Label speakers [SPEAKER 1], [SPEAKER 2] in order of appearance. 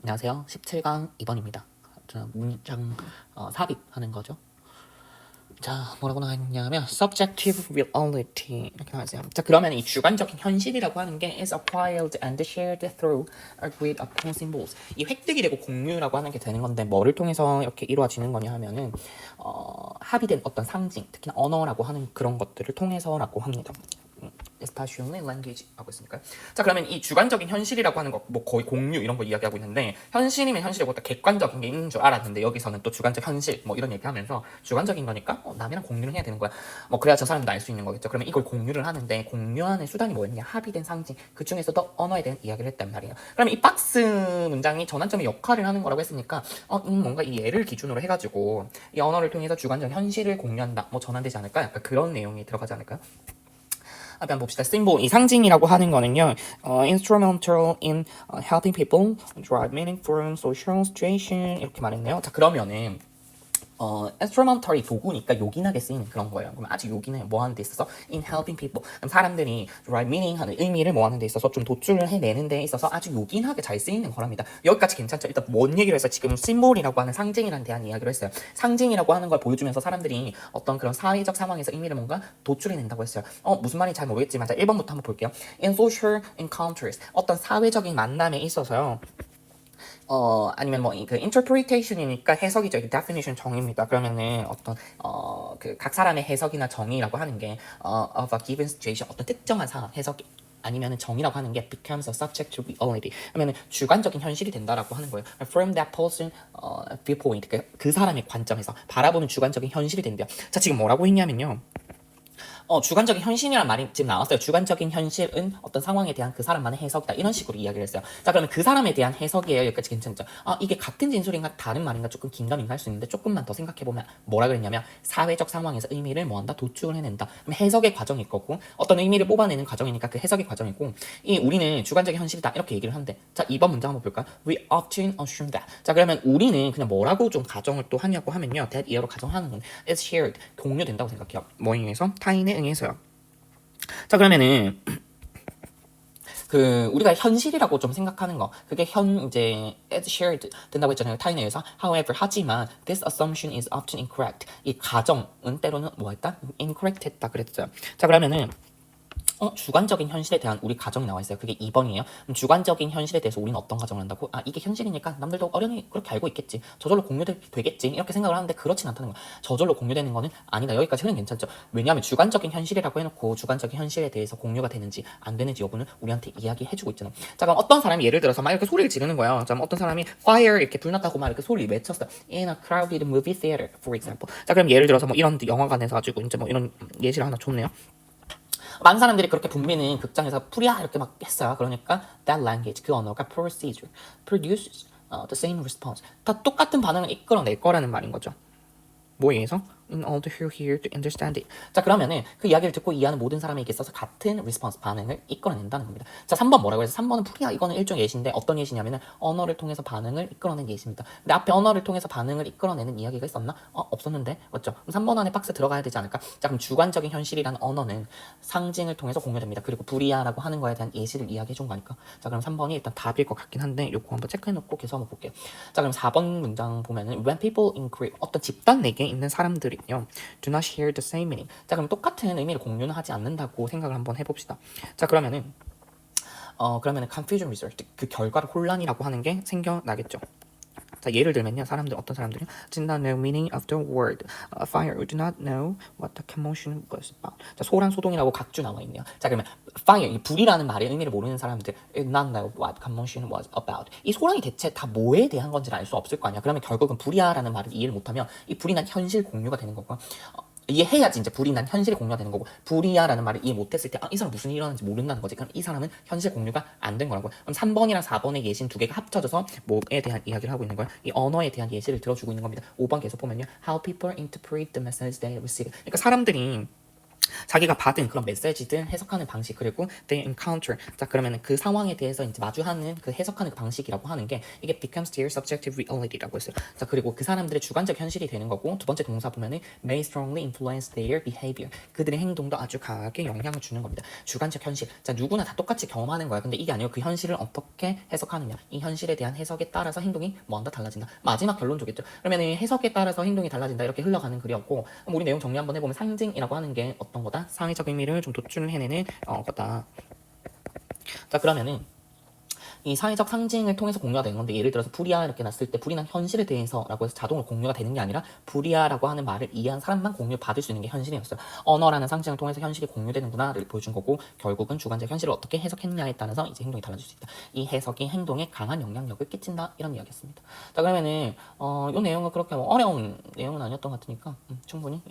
[SPEAKER 1] 안녕하세요. 17강 2번입니다. 문장 삽입하는 거죠. 자, 뭐라고 나왔냐면 subjective reality 이렇게 나왔어요. 자, 그러면 이 주관적인 현실이라고 하는 게 is acquired and shared through agreed upon symbols. 이 획득이 되고 공유라고 하는 게 되는 건데 뭐를 통해서 이렇게 이루어지는 거냐 하면은 합의된 어떤 상징, 특히나 언어라고 하는 그런 것들을 통해서라고 합니다. especially language 하고 있으니까요. 자, 그러면 이 주관적인 현실이라고 하는 거, 뭐 거의 공유 이런 거 이야기하고 있는데 현실이면 현실이고 또 객관적인 게 있는 줄 알았는데 여기서는 또 주관적 현실 뭐 이런 얘기하면서 주관적인 거니까 남이랑 공유를 해야 되는 거야. 뭐 그래야 저 사람도 알 수 있는 거겠죠. 그러면 이걸 공유를 하는데 공유하는 수단이 뭐였냐? 합의된 상징. 그 중에서도 언어에 대한 이야기를 했단 말이에요. 그러면 이 박스 문장이 전환점의 역할을 하는 거라고 했으니까 뭔가 이 예를 기준으로 해가지고 이 언어를 통해서 주관적 현실을 공유한다. 뭐 전환되지 않을까? 약간 그런 내용이 들어가지 않을까요? 한번 봅시다. symbol, 이 상징이라고 하는 거는요, instrumental in helping people drive meaning from social situation 이렇게 말했네요. 자, 그러면은 instrumental이 도구니까 요긴하게 쓰이는 그런 거예요. 그럼 아주 요긴해. 뭐 하는 데 있어서 in helping people. 그럼 사람들이 drive meaning 하는 의미를 뭐 하는 데 있어서 좀 도출을 해내는 데 있어서 아주 요긴하게 잘 쓰이는 거랍니다. 여기까지 괜찮죠? 일단 뭔 얘기를 해서 지금 심볼이라고 하는 상징이라는 대한 이야기를 했어요. 상징이라고 하는 걸 보여주면서 사람들이 어떤 그런 사회적 상황에서 의미를 뭔가 도출해낸다고 했어요. 무슨 말인지 잘 모르겠지만 자 1번부터 한번 볼게요. In social encounters. 어떤 사회적인 만남에 있어서요. 아니면 뭐 그 interpretation이니까 해석이죠. 이 definition 정의입니다. 그러면은 어떤 그 각 사람의 해석이나 정의라고 하는 게 of a given situation 어떤 특정한 상황 해석 아니면은 정의라고 하는 게 becomes a subject to reality. 그러면은 주관적인 현실이 된다라고 하는 거예요. From that person viewpoint 그 사람의 관점에서 바라보는 주관적인 현실이 된대요. 자, 지금 뭐라고 했냐면요. 주관적인 현실이란 말이 지금 나왔어요. 주관적인 현실은 어떤 상황에 대한 그 사람만의 해석이다. 이런 식으로 이야기를 했어요. 자, 그러면 그 사람에 대한 해석이에요. 여기까지 괜찮죠? 이게 같은 진술인가 다른 말인가 조금 긴가민가 할 수 있는데 조금만 더 생각해보면 뭐라 그랬냐면 사회적 상황에서 의미를 뭐한다? 도출을 해낸다. 그럼 해석의 과정일 거고 어떤 의미를 뽑아내는 과정이니까 그 해석의 과정이고 이 우리는 주관적인 현실이다. 이렇게 얘기를 하는데 자, 2번 문장 한번 볼까요? We often assume that. 자, 그러면 우리는 그냥 뭐라고 좀 가정을 또 하냐고 하면요. that 이어로 가정하는 건 is shared. 공유된다고 생각해요. 뭐에 의해서? 타인에 의해서요. 자, 그러면은 그 우리가 현실이라고 좀 생각하는 거 그게 이제 as shared 된다고 했잖아요. 타인에 의해서. However, 하지만 this assumption is often incorrect. 이 가정은 때로는 뭐 했다? incorrect 했다 그랬죠. 자, 그러면은 주관적인 현실에 대한 우리 가정이 나와 있어요. 그게 2번이에요. 그럼 주관적인 현실에 대해서 우리는 어떤 가정을 한다고? 이게 현실이니까 남들도 어련히 그렇게 알고 있겠지. 저절로 공유되겠지. 이렇게 생각을 하는데 그렇진 않다는 거야. 저절로 공유되는 거는 아니다. 여기까지 흐름 괜찮죠. 왜냐하면 주관적인 현실이라고 해놓고 주관적인 현실에 대해서 공유가 되는지 안 되는지 여부는 우리한테 이야기해주고 있잖아. 자, 그럼 어떤 사람이 예를 들어서 막 이렇게 소리를 지르는 거야. 자, 어떤 사람이 fire 이렇게 불났다고 막 이렇게 소리 외쳤어. In a crowded movie theater, for example. 자, 그럼 예를 들어서 뭐 이런 영화관에서 가지고 이제 뭐 이런 예시를 하나 줬네요. 많은 사람들이 그렇게 분비는 극장에서 풀이야 이렇게 막 했어요. 그러니까 that language 그 언어가 produces the same response 다 똑같은 반응을 이끌어낼 거라는 말인 거죠. 뭐에 의해서? In order who hear to understand it. 자, 그러면은 그 이야기를 듣고 이해하는 모든 사람에게 있어서 같은 response 반응을 이끌어낸다는 겁니다. 자, 3번 뭐라고 해서 3번은 풀이야. 이거는 일종의 예시인데 어떤 예시냐면은 언어를 통해서 반응을 이끌어낸 예시입니다. 근데 앞에 언어를 통해서 반응을 이끌어내는 이야기가 있었나? 없었는데 맞죠? 그럼 3번 안에 박스 들어가야 되지 않을까? 자, 그럼 주관적인 현실이라는 언어는 상징을 통해서 공유됩니다. 그리고 불이야라고 하는 거에 대한 예시를 이야기해 준 거니까. 자, 그럼 3번이 일단 답일 것 같긴 한데 요거 한번 체크해놓고 계속 한번 볼게요. 자, 그럼 4번 문장 보면은 when people in group 어떤 집단 내에 있는 사람들이요 do not share the same meaning. 자, 그럼 똑같은 의미를 공유는 하지 않는다고 생각을 한번 해봅시다. 자, 그러면은 confusion result 그 결과로 혼란이라고 하는 게 생겨나겠죠. 자, 예를 들면요, 어떤 사람들이 did not know meaning of the word fire, do not know what the commotion was about. 자, 소란 소동이라고 각주 나와 있네요. 자, 그러면 fire, 이 불이라는 말의 의미를 모르는 사람들 did not know what commotion was about. 이 소란이 대체 다 뭐에 대한 건지를 알 수 없을 거 아니야. 그러면 결국은 불이야라는 말을 이해를 못하면 이 불이 난 현실 공유가 되는 거고. 이해해야지 이제 불이 난 현실 공유가 되는 거고 불이야라는 말을 이해 못했을 때 이 사람 무슨 일이 일어나는지 모른다는 거지. 그럼 이 사람은 현실 공유가 안 된 거라고. 그럼 3번이랑 4번의 예시는 두 개가 합쳐져서 뭐에 대한 이야기를 하고 있는 거야? 이 언어에 대한 예시를 들어주고 있는 겁니다. 5번 계속 보면요. How people interpret the message they receive. 그러니까 사람들이 자기가 받은 그런 메시지들 해석하는 방식 그리고 they encounter 자 그러면은 그 상황에 대해서 이제 마주하는 그 해석하는 그 방식이라고 하는 게 이게 becomes their subjective reality라고 했어요. 자 그리고 그 사람들의 주관적 현실이 되는 거고 두 번째 동사 보면은 may strongly influence their behavior 그들의 행동도 아주 강하게 영향을 주는 겁니다. 주관적 현실 자 누구나 다 똑같이 경험하는 거야. 근데 이게 아니고 그 현실을 어떻게 해석하느냐 이 현실에 대한 해석에 따라서 행동이 뭐한다 달라진다. 마지막 결론적이죠. 그러면은 해석에 따라서 행동이 달라진다 이렇게 흘러가는 글이었고 우리 내용 정리 한번 해보면 상징이라고 하는 게 어떤 거다? 사회적 의미를 좀 도출해내는 거다. 자 그러면은 이 사회적 상징을 통해서 공유가 되는 건데 예를 들어서 불이야 이렇게 놨을 때 불이란 현실에 대해서라고 해서 자동으로 공유가 되는 게 아니라 불이야라고 하는 말을 이해한 사람만 공유 받을 수 있는 게 현실이었어요. 언어라는 상징을 통해서 현실이 공유되는구나를 보여준 거고 결국은 주관적 현실을 어떻게 해석했냐에 따라서 이제 행동이 달라질 수 있다. 이 해석이 행동에 강한 영향력을 끼친다 이런 이야기였습니다. 자 그러면은 이 내용은 그렇게 어려운 내용은 아니었던 것 같으니까 충분히